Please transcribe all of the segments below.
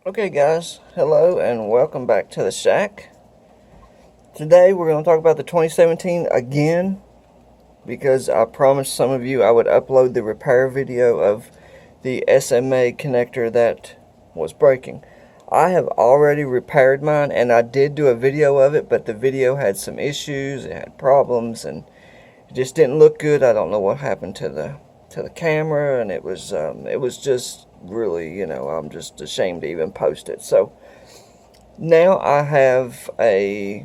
Okay guys, hello and welcome back to the shack. Today we're going to talk about the 2017 again because I promised some of you I would upload the repair video of the SMA connector that was breaking. I have already repaired mine and I did do a video of it, but the video had some issues, it had problems, and it just didn't look good. I don't know what happened to the camera, and it was just really, I'm just ashamed to even post it. So now I have as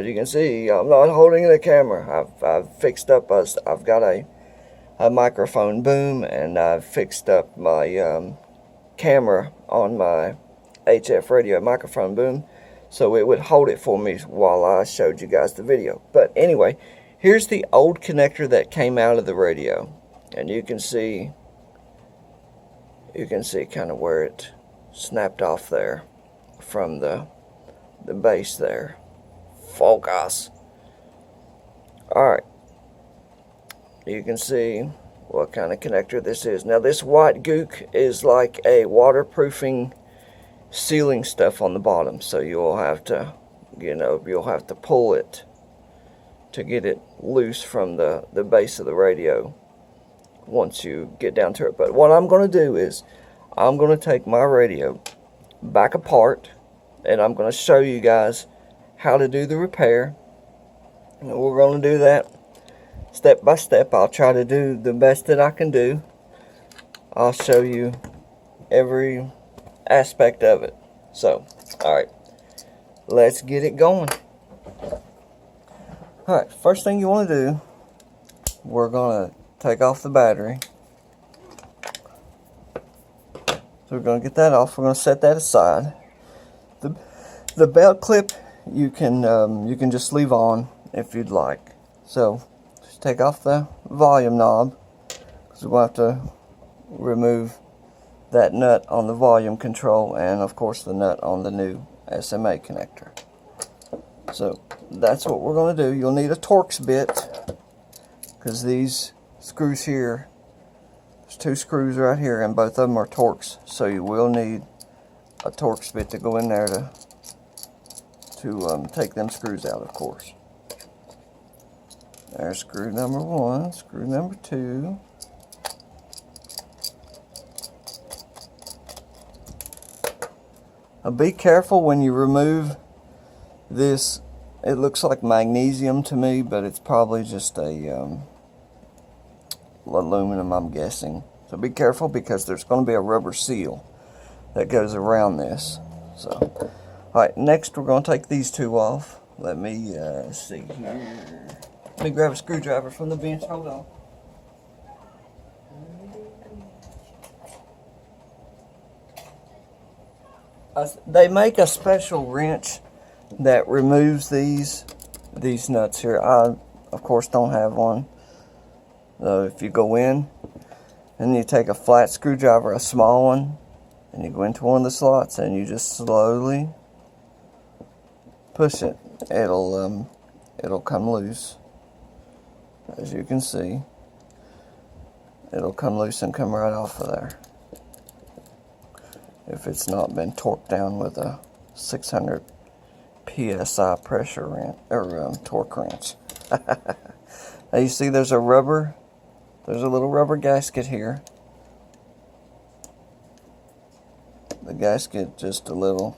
you can see, I'm not holding the camera. I've fixed up I've got a microphone boom, and I've fixed up my camera on my HF radio microphone boom so it would hold it for me while I showed you guys the video. But anyway, here's the old connector that came out of the radio, and you can see kind of where it snapped off there from the base there. Focus. Alright, you can see what kind of connector this is. Now this white gook is like a waterproofing sealing stuff on the bottom, so you'll have to pull it to get it loose from the base of the radio once you get down to it. But what I'm going to do is I'm going to take my radio back apart and I'm going to show you guys how to do the repair, and we're going to do that step by step. I'll try to do the best that I can do. I'll show you every aspect of it. So, alright, let's get it going. Alright, first thing you want to do, we're going to take off the battery. So we're going to get that off. We're going to set that aside. The belt clip you can just leave on if you'd like. So just take off the volume knob, because we'll have to remove that nut on the volume control and of course the nut on the new SMA connector. So that's what we're going to do. You'll need a Torx bit, because these screws here, there's two screws right here and both of them are Torx, so you will need a Torx bit to go in there to take them screws out, of course. There's screw number one, screw number two. Now be careful when you remove this. It looks like magnesium to me, but it's probably just a aluminum, I'm guessing. So be careful, because there's going to be a rubber seal that goes around this. So, alright, next we're going to take these two off. Let me see here. Let me grab a screwdriver from the bench. Hold on. They make a special wrench that removes these nuts here. I, of course, don't have one. So if you go in and you take a flat screwdriver, a small one, and you go into one of the slots and you just slowly push it, it'll come loose. As you can see, it'll come loose and come right off of there, if it's not been torqued down with a 600 psi pressure wrench or torque wrench. Now you see there's a little rubber gasket here. The gasket just a little,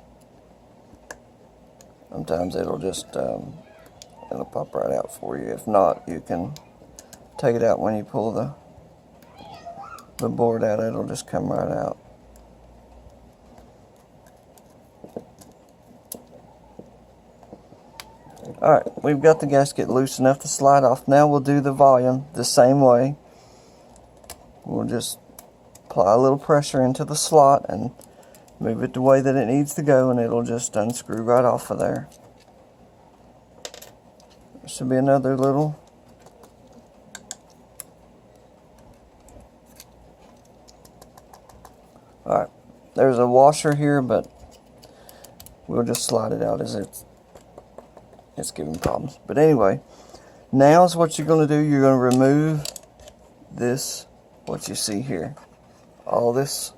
sometimes it'll just it'll pop right out for you. If not, you can take it out when you pull the board out. It'll just come right out. Alright, we've got the gasket loose enough to slide off. Now we'll do the volume the same way. We'll just apply a little pressure into the slot and move it the way that it needs to go, and it'll just unscrew right off of there. There should be another little alright, there's a washer here, but we'll just slide it out as it's giving problems. But anyway, now is what you're going to do. You're going to remove what you see here. All this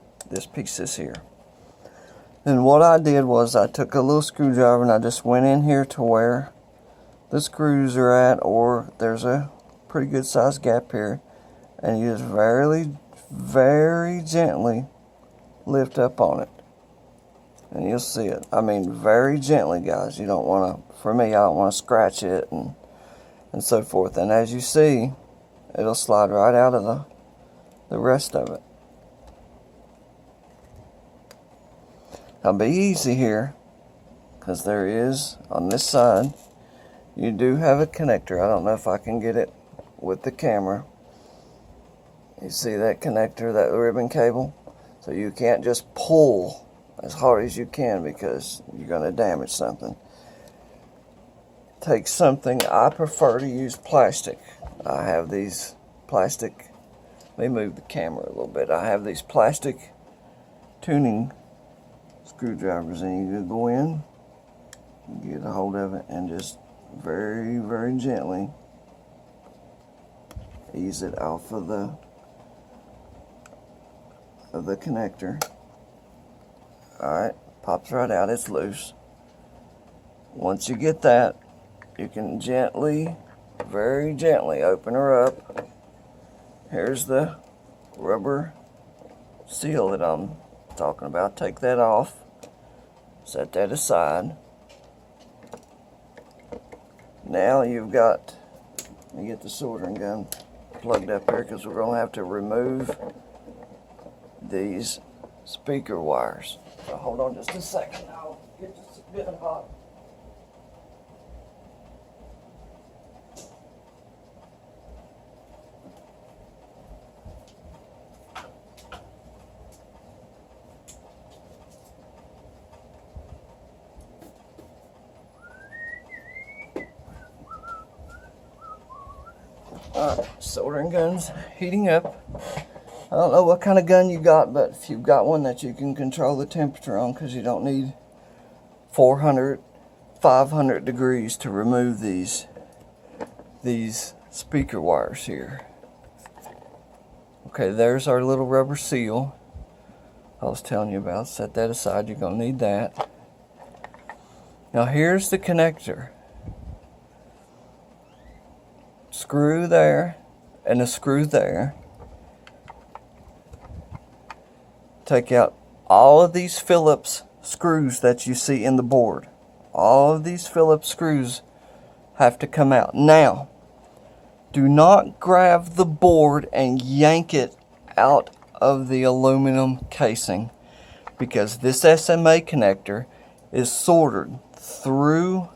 pieces here. Then what I did was I took a little screwdriver and I just went in here to where the screws are at, or there's a pretty good sized gap here, and you just very gently lift up on it, and you'll see it. I mean, very gently, guys. You don't want to, for me, I don't want to scratch it and so forth. And as you see, it'll slide right out of the rest of it. Now be easy here, because there is, on this side, you do have a connector. I don't know if I can get it with the camera. You see that connector, that ribbon cable? So you can't just pull as hard as you can, because you're going to damage something. Take something, I prefer to use plastic. I have these plastic, let me move the camera a little bit. I have these plastic tuning screwdrivers, and you go in, get a hold of it, and just very gently ease it off of the connector. Alright, pops right out, it's loose. Once you get that, you can gently, very gently open her up. Here's the rubber seal that I'm talking about. Take that off, set that aside. Now you've got, let me get the soldering gun plugged up here, because we're going to have to remove these speaker wires. So hold on just a second, I'll get this a bit hot. Alright, soldering gun's heating up. I don't know what kind of gun you got, but if you've got one that you can control the temperature on, because you don't need 400, 500 degrees to remove these speaker wires here. Okay, there's our little rubber seal I was telling you about. Set that aside, you're going to need that. Now here's the connector. Screw there and a screw there. Take out all of these Phillips screws that you see in the board. All of these Phillips screws have to come out. Now, do not grab the board and yank it out of the aluminum casing, because this SMA connector is soldered through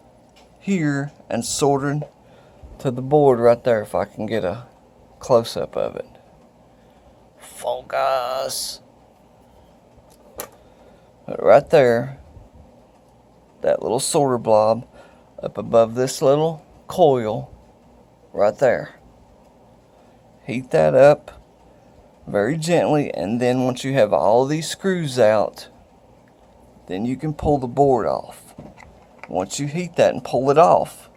here and soldered to the board right there, if I can get a close-up of it. Focus. But right there, that little solder blob up above this little coil right there. Heat that up very gently, and then once you have all these screws out, then you can pull the board off. Once you heat that and pull it off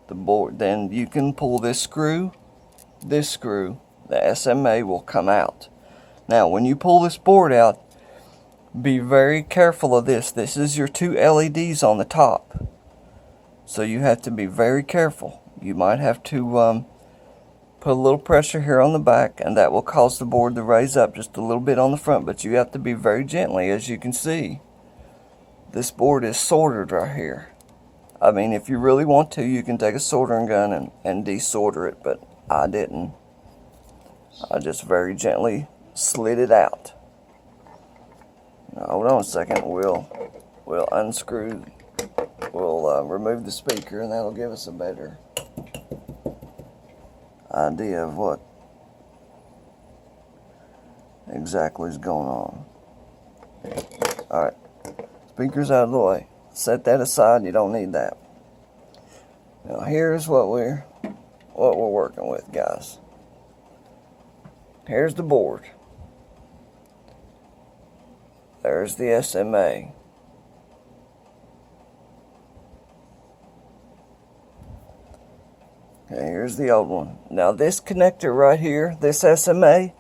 the board, then you can pull this screw, the SMA will come out. Now when you pull this board out, be very careful of this. This is your two LEDs on the top, so you have to be very careful. You might have to put a little pressure here on the back, and that will cause the board to raise up just a little bit on the front, but you have to be very gently. As you can see, this board is soldered right here. I mean, if you really want to, you can take a soldering gun and desolder it, but I didn't. I just very gently slid it out. Now, hold on a second. We'll unscrew. We'll remove the speaker, and that'll give us a better idea of what exactly is going on. All right, speaker's out of the way. Set that aside. You don't need that. Now here's what we're working with, guys. Here's the board. There's the SMA. Okay, here's the old one. Now this connector right here, this SMA,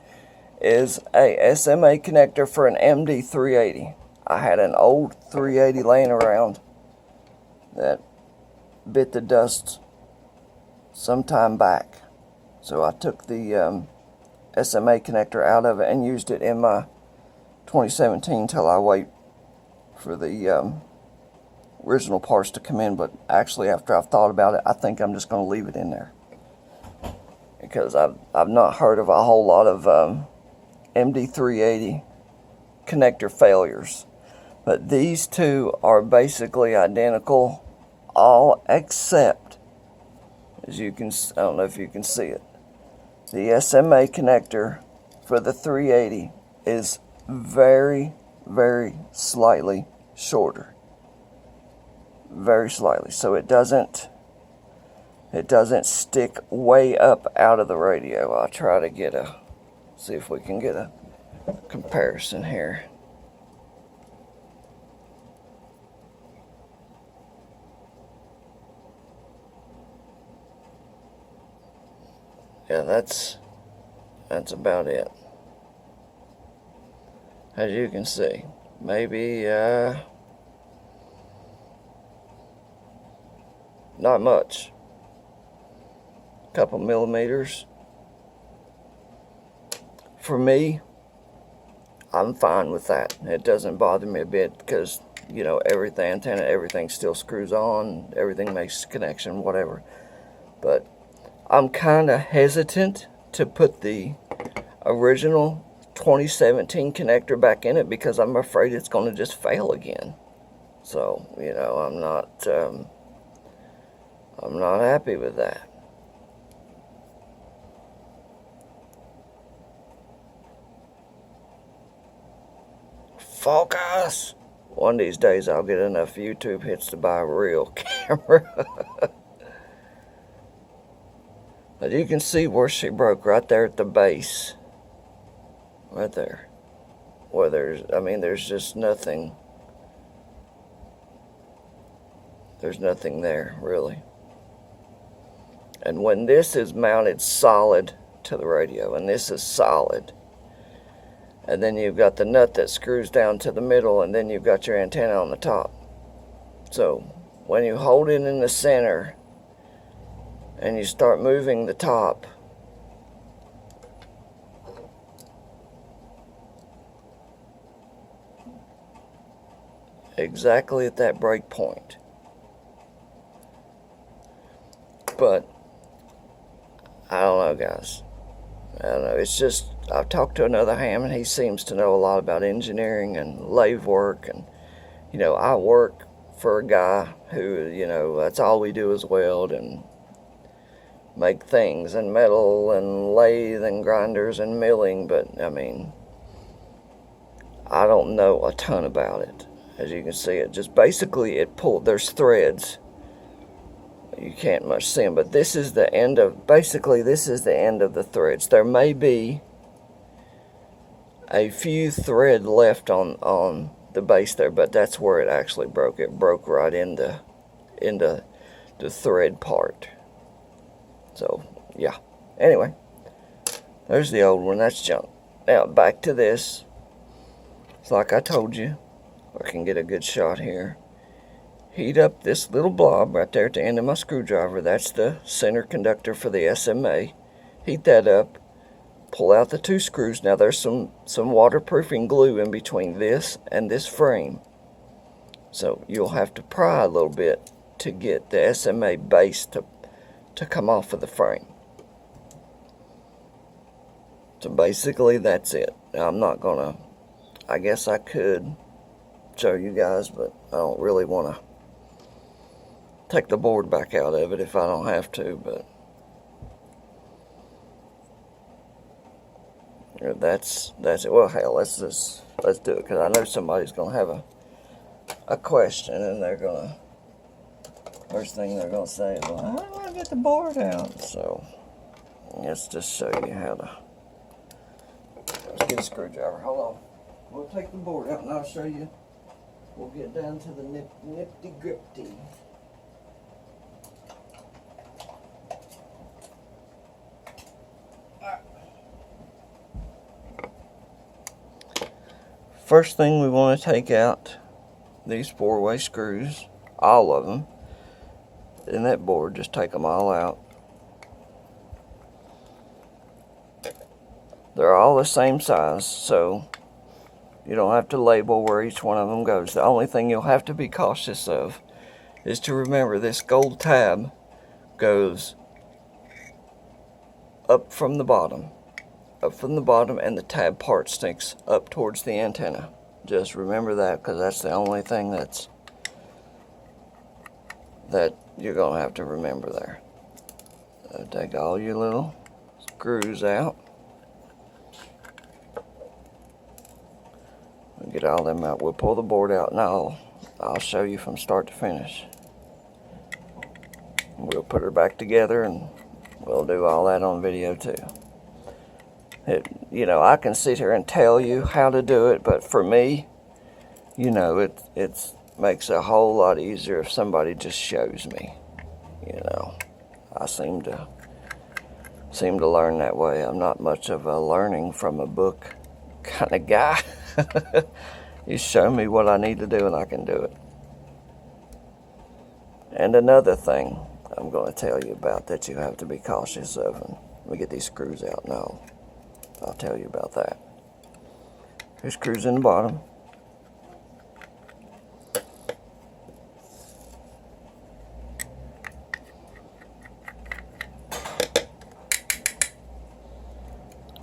is a SMA connector for an MD380. I had an old 380 laying around that bit the dust some time back. So I took the SMA connector out of it and used it in my 2017 till I wait for the original parts to come in. But actually, after I've thought about it, I think I'm just going to leave it in there, because I've not heard of a whole lot of MD380 connector failures. But these two are basically identical, all except, as you can, I don't know if you can see it, the SMA connector for the 380 is very, very slightly shorter. Very slightly. So it doesn't stick way up out of the radio. I'll try to see if we can get a comparison here. Yeah, that's about it. As you can see, maybe not much. A couple millimeters. For me, I'm fine with that. It doesn't bother me a bit, because, you know, everything, antenna, everything still screws on, everything makes connection, whatever. But I'm kind of hesitant to put the original 2017 connector back in it, because I'm afraid it's going to just fail again. So, you know, I'm not happy with that. Focus! One of these days I'll get enough YouTube hits to buy a real camera. But you can see where she broke, right there at the base. Right there. Where there's just nothing. There's nothing there, really. And when this is mounted solid to the radio, and this is solid, and then you've got the nut that screws down to the middle, and then you've got your antenna on the top. So when you hold it in the center and you start moving the top, exactly at that break point. But I don't know, guys. I don't know. It's just, I've talked to another ham, and he seems to know a lot about engineering and lathe work. And, you know, I work for a guy who, you know, that's all we do is weld and make things and metal and lathe and grinders and milling. But, I mean, I don't know a ton about it. As you can see, it just basically, there's threads. You can't much see them, but this is the end of, basically this is the end of the threads. There may be a few thread left on the base there, but that's where it actually broke. It broke right into the thread part. So, yeah. Anyway, there's the old one. That's junk. Now, back to this. It's like I told you. I can get a good shot here. Heat up this little blob right there at the end of my screwdriver. That's the center conductor for the SMA. Heat that up. Pull out the two screws. Now there's some waterproofing glue in between this and this frame. So you'll have to pry a little bit to get the SMA base to come off of the frame. So basically that's it. Now I'm not gonna, I guess I could show you guys, but I don't really want to take the board back out of it if I don't have to. But that's it. Well, hell, let's do it, because I know somebody's gonna have a question, and they're gonna, first thing they're gonna say is, well, how do I get the board out? So let's just show you how to. Let's get a screwdriver. Hold on. We'll take the board out and I'll show you. We'll get down to the nifty gritty. First thing, we want to take out these 4-way screws, all of them, in that board. Just take them all out. They're all the same size, so you don't have to label where each one of them goes. The only thing you'll have to be cautious of is to remember this gold tab goes up from the bottom, and the tab part sticks up towards the antenna. Just remember that, because that's the only thing that you're going to have to remember there. So take all your little screws out. Get all them out. We'll pull the board out, and I'll show you from start to finish. We'll put her back together, and we'll do all that on video too. You know, I can sit here and tell you how to do it, but for me, you know, it makes it a whole lot easier if somebody just shows me. You know, I seem to learn that way. I'm not much of a learning from a book kind of guy. You show me what I need to do and I can do it. And another thing I'm going to tell you about that you have to be cautious of, and let me get these screws out now. I'll tell you about that. Here's screws in the bottom.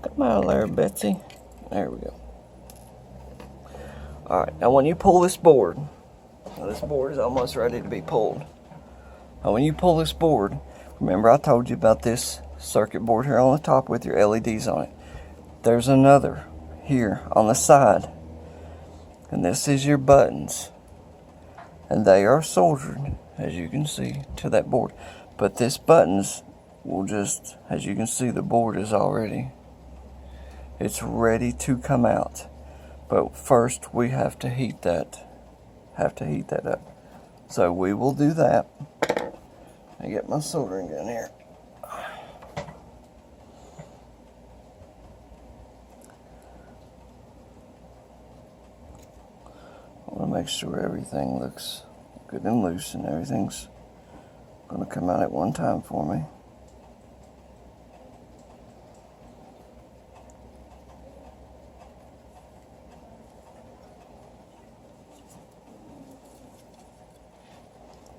Come on there, Betsy. There we go. Alright, now when you pull this board, now this board is almost ready to be pulled. Now when you pull this board, remember I told you about this circuit board here on the top with your LEDs on it. There's another here on the side, and this is your buttons, and they are soldered, as you can see, to that board. But this buttons will just, as you can see, the board is already, it's ready to come out. But first we have to heat that up. So we will do that. I get my soldering gun here. I want to make sure everything looks good and loose and everything's going to come out at one time for me.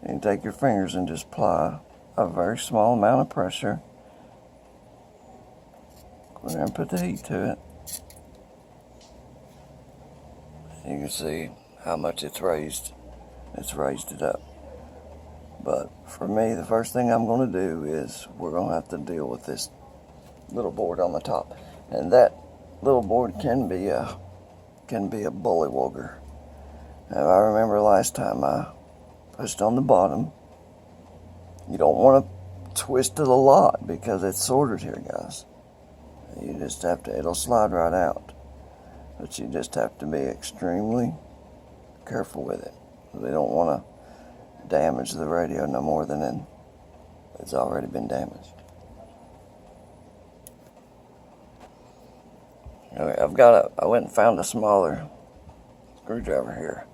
And take your fingers and just apply a very small amount of pressure. Go there and put the heat to it. You can see how much it's raised. It's raised it up. But for me, the first thing I'm going to do is we're going to have to deal with this little board on the top. And that little board can be a bullywugger. Now I remember last time I pushed on the bottom. You don't want to twist it a lot because it's soldered here, guys. You just have to, it'll slide right out. But you just have to be extremely careful with it. They don't want to damage the radio no more than it's already been damaged. Okay, I went and found a smaller screwdriver here.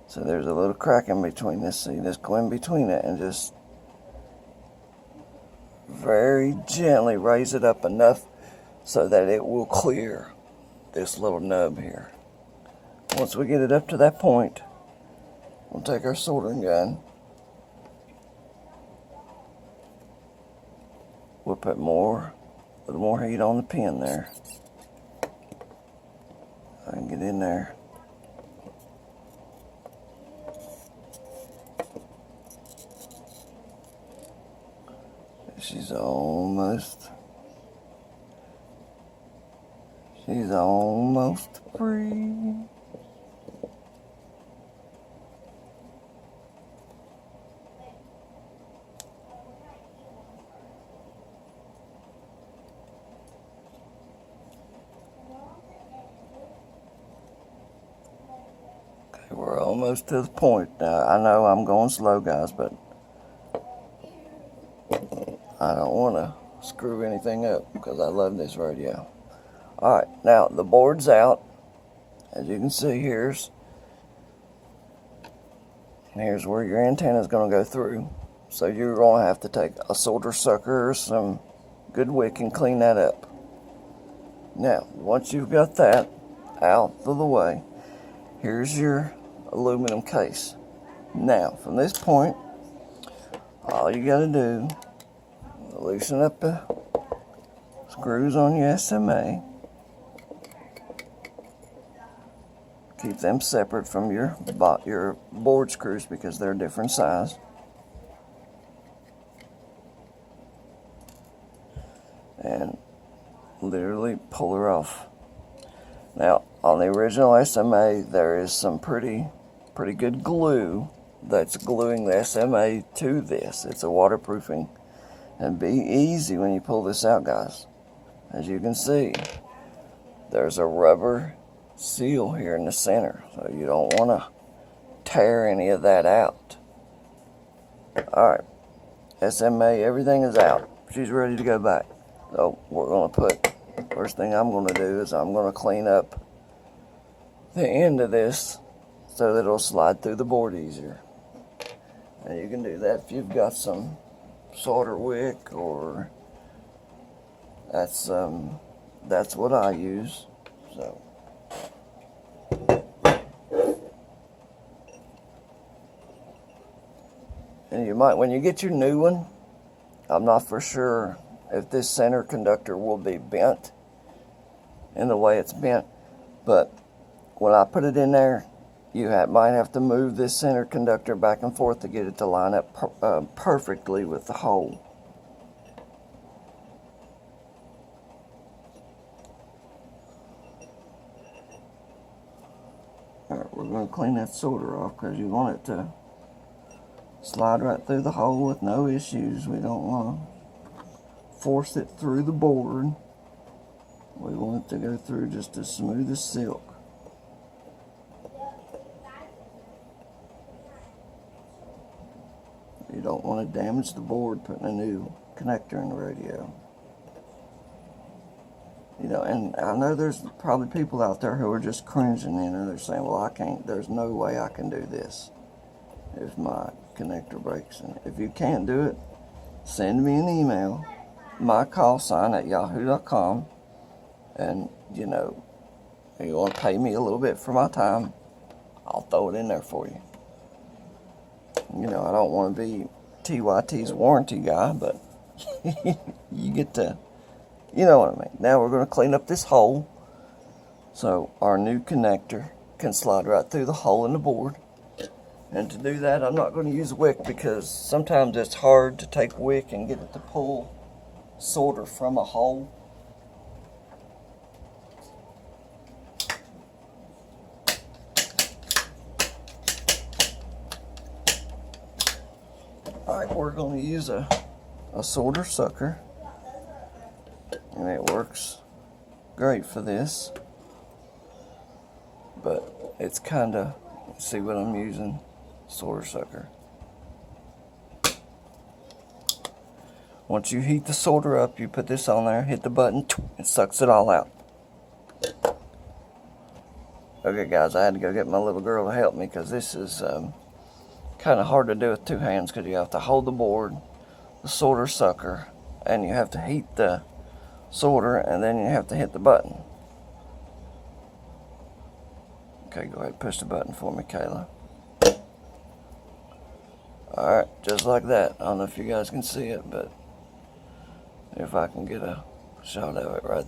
So there's a little crack in between this, so you just go in between it and just very gently raise it up enough so that it will clear this little nub here. Once we get it up to that point, we'll take our soldering gun. We'll put a little more heat on the pin there. I can get in there. She's almost free. Okay, we're almost to the point. Now, I know I'm going slow, guys, but I don't want to screw anything up because I love this radio. Alright, now the board's out As you can see, here's where your antenna is going to go through. So you're going to have to take a solder sucker or some good wick and clean that up. Now, once you've got that out of the way, here's your aluminum case. Now, from this point, all you got to do is loosen up the screws on your SMA. Keep them separate from your board screws because they're different size. And literally pull her off. Now, on the original SMA, there is some pretty good glue that's gluing the SMA to this. It's a waterproofing, and be easy when you pull this out, guys. As you can see, there's a rubber seal here in the center, so you don't want to tear any of that out. Alright, SMA, everything is out. She's ready to go back. So we're going to put, first thing I'm going to do is I'm going to clean up the end of this so that it'll slide through the board easier. And you can do that if you've got some solder wick, or that's what I use. So and you might, when you get your new one, I'm not for sure if this center conductor will be bent in the way it's bent, but when I put it in there, you might have to move this center conductor back and forth to get it to line up perfectly with the hole. Alright, we're going to clean that solder off because you want it to slide right through the hole with no issues. We don't want to force it through the board. We want it to go through just as smooth as silk. You don't want to damage the board putting a new connector in the radio. You know, and I know there's probably people out there who are just cringing, you know, they're saying, well, I can't, there's no way I can do this if my connector breaks. And if you can't do it, send me an email, my call sign at yahoo.com, and, you know, if you want to pay me a little bit for my time, I'll throw it in there for you. You know, I don't want to be TYT's warranty guy, but you get to, you know what I mean. Now we're going to clean up this hole so our new connector can slide right through the hole in the board. And to do that, I'm not going to use wick because sometimes it's hard to take wick and get it to pull solder from a hole. Alright, we're going to use a solder sucker, and it works great for this, but it's kind of, see what I'm using, solder sucker. Once you heat the solder up, you put this on there, hit the button, it sucks it all out. Okay guys, I had to go get my little girl to help me because this is kind of hard to do with two hands because you have to hold the board, the solder sucker, and you have to heat the solder, and then you have to hit the button. Okay, go ahead and push the button for me, Kayla. Alright, just like that. I don't know if you guys can see it, but if I can get a shot of it right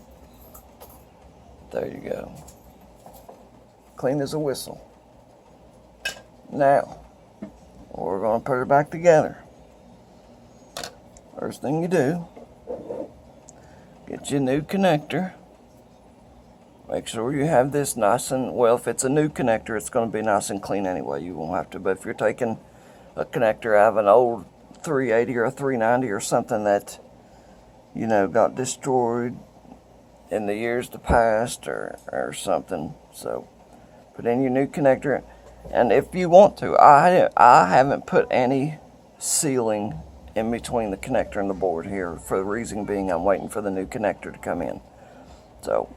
there, you go. Clean as a whistle. Now, we're going to put it back together. First thing you do, get your new connector. Make sure you have this nice and, well, if it's a new connector, it's going to be nice and clean anyway. You won't have to, but if you're taking a connector out of an old 380 or a 390 or something that, you know, got destroyed in the years to past or something, so put in your new connector. And if you want to, I haven't put any sealing in between the connector and the board here, for the reason being I'm waiting for the new connector to come in. So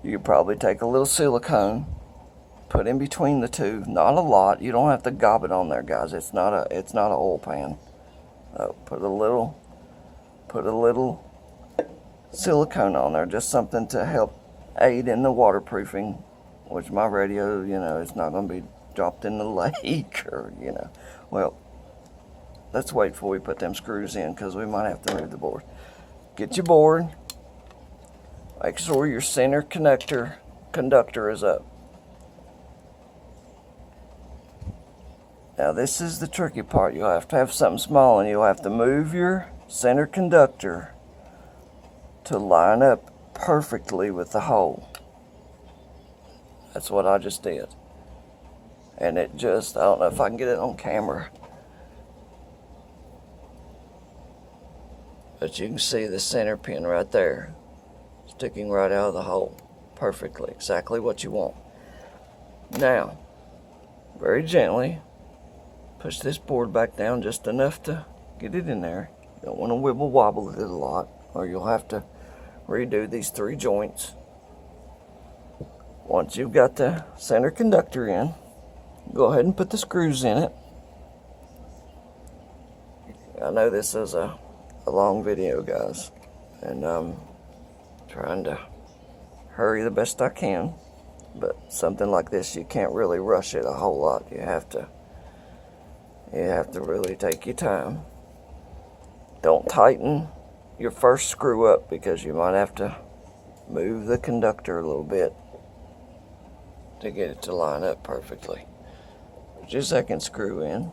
you could probably take a little silicone put in between the two. Not a lot. You don't have to gob it on there, guys. It's not an oil pan. Put a little silicone on there, just something to help aid in the waterproofing, which my radio, you know, it's not going to be dropped in the lake or, you know. Well, let's wait before we put them screws in, because we might have to move the board. Get your board. Make sure your center conductor is up. Now this is the tricky part. You'll have to have something small, and you'll have to move your center conductor to line up perfectly with the hole. That's what I just did. And it just, I don't know if I can get it on camera, but you can see the center pin right there, sticking right out of the hole. Perfectly, exactly what you want. Now, very gently, push this board back down just enough to get it in there. You don't want to wibble wobble it a lot, or you'll have to redo these 3 joints. Once you've got the center conductor in, go ahead and put the screws in it. I know this is a long video, guys, and I'm trying to hurry the best I can, but something like this, you can't really rush it a whole lot. You have to really take your time. Don't tighten your first screw up, because you might have to move the conductor a little bit to get it to line up perfectly. Put your second screw in.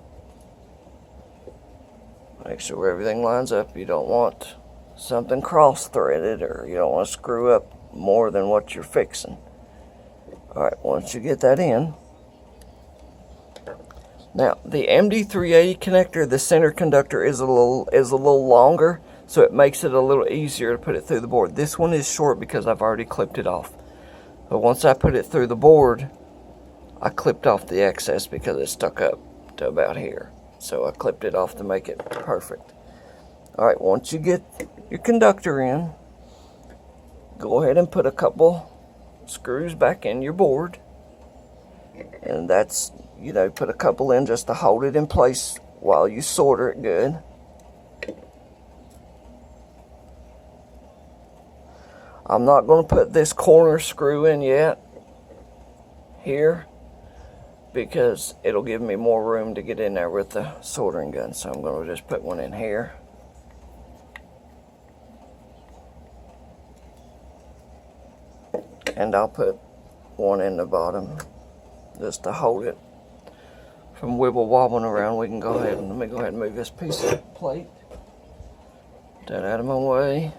Make sure everything lines up. You don't want something cross-threaded, or you don't want to screw up more than what you're fixing. Alright, once you get that in, now the MD380 connector, the center conductor is a little longer, so it makes it a little easier to put it through the board. This one is short because I've already clipped it off. But once I put it through the board, I clipped off the excess because it stuck up to about here. So I clipped it off to make it perfect. Alright, once you get your conductor in, go ahead and put a couple screws back in your board. And that's, you know, put a couple in just to hold it in place while you solder it good. I'm not going to put this corner screw in yet here, because it'll give me more room to get in there with the soldering gun. So I'm going to just put one in here. And I'll put one in the bottom just to hold it from wibble wobbling around. We can go ahead and, let me go ahead and move this piece of plate. Put that out of my way.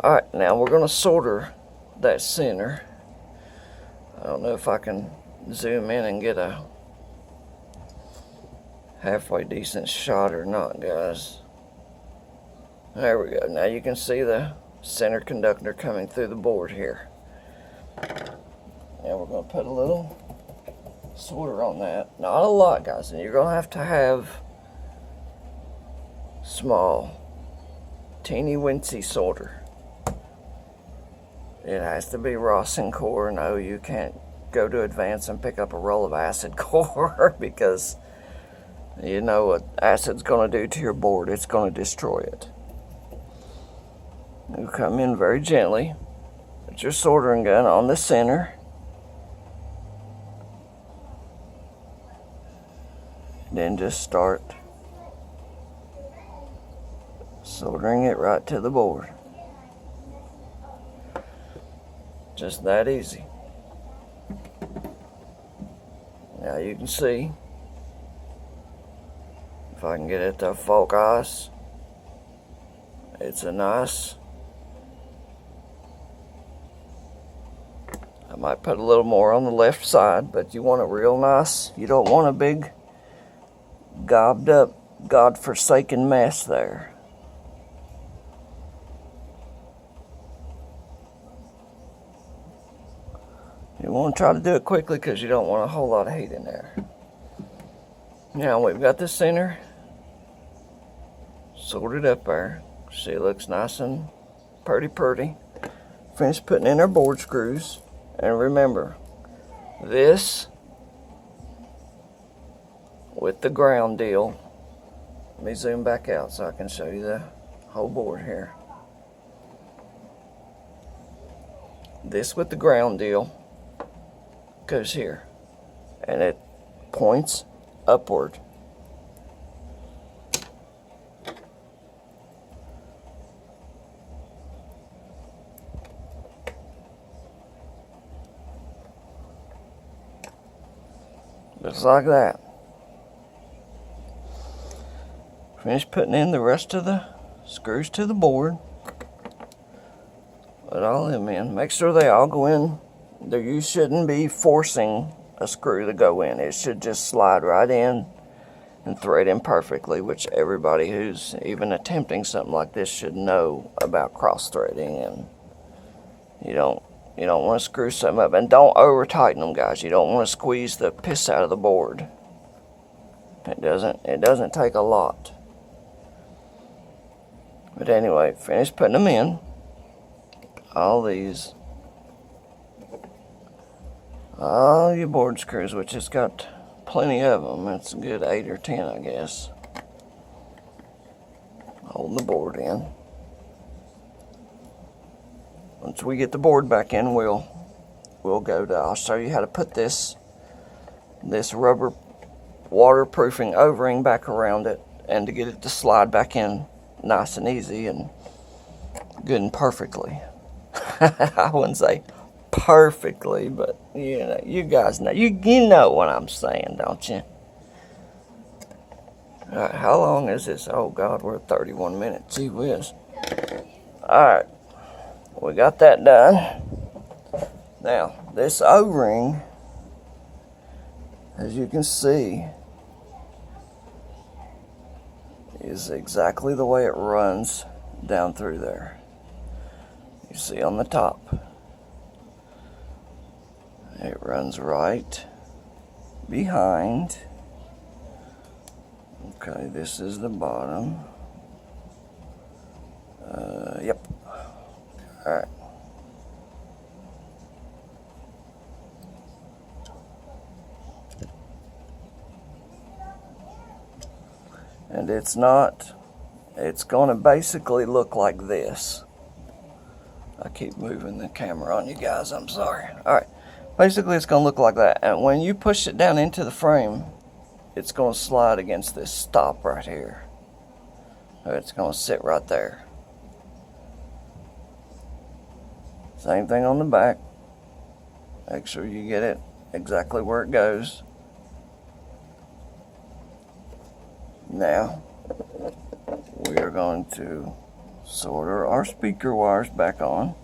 Alright, now we're going to solder that center. I don't know if I can zoom in and get a halfway decent shot or not, guys. There we go. Now you can see the center conductor coming through the board here. Now we're going to put a little solder on that. Not a lot, guys, and you're going to have small, teeny wincy solder. It has to be Rosin core. No, you can't go to Advance and pick up a roll of acid core, because you know what acid's going to do to your board. It's going to destroy it. You come in very gently, put your soldering gun on the center, then just start soldering it right to the board. Just that easy. Now you can see, if I can get it to focus, it's a nice, I might put a little more on the left side, but you want it real nice. You don't want a big gobbed up, God-forsaken mess there. You want to try to do it quickly, because you don't want a whole lot of heat in there. Now we've got the center soldered up there. See, it looks nice and pretty. Finished putting in our board screws. And remember, this with the ground deal. Let me zoom back out so I can show you the whole board here. This with the ground deal goes here, and it points upward. Just like that. Finished putting in the rest of the screws to the board. Put all them in. Make sure they all go in. You shouldn't be forcing a screw to go in. It should just slide right in and thread in perfectly, which everybody who's even attempting something like this should know about cross threading. And you don't want to screw something up, and don't over tighten them, guys. You don't want to squeeze the piss out of the board. It doesn't take a lot. But anyway, finished putting them in. All these. All your board screws, which has got plenty of them. It's a good 8 or 10, I guess. Hold the board in. Once we get the board back in, we'll go to, I'll show you how to put this rubber waterproofing O-ring back around it, and to get it to slide back in nice and easy and good and perfectly. I wouldn't say perfectly, but you guys know, you know what I'm saying, don't you? All right, how long is this? Oh God, we're at 31 minutes. Gee whiz. All right, we got that done. Now, this O-ring, as you can see, is exactly the way it runs down through there. You see on the top, it runs right behind. Okay, this is the bottom. Yep. All right. And it's going to basically look like this. I keep moving the camera on you guys, I'm sorry. Alright, basically it's going to look like that. And when you push it down into the frame, it's going to slide against this stop right here. It's going to sit right there. Same thing on the back. Make sure you get it exactly where it goes. Now, we are going to solder our speaker wires back on.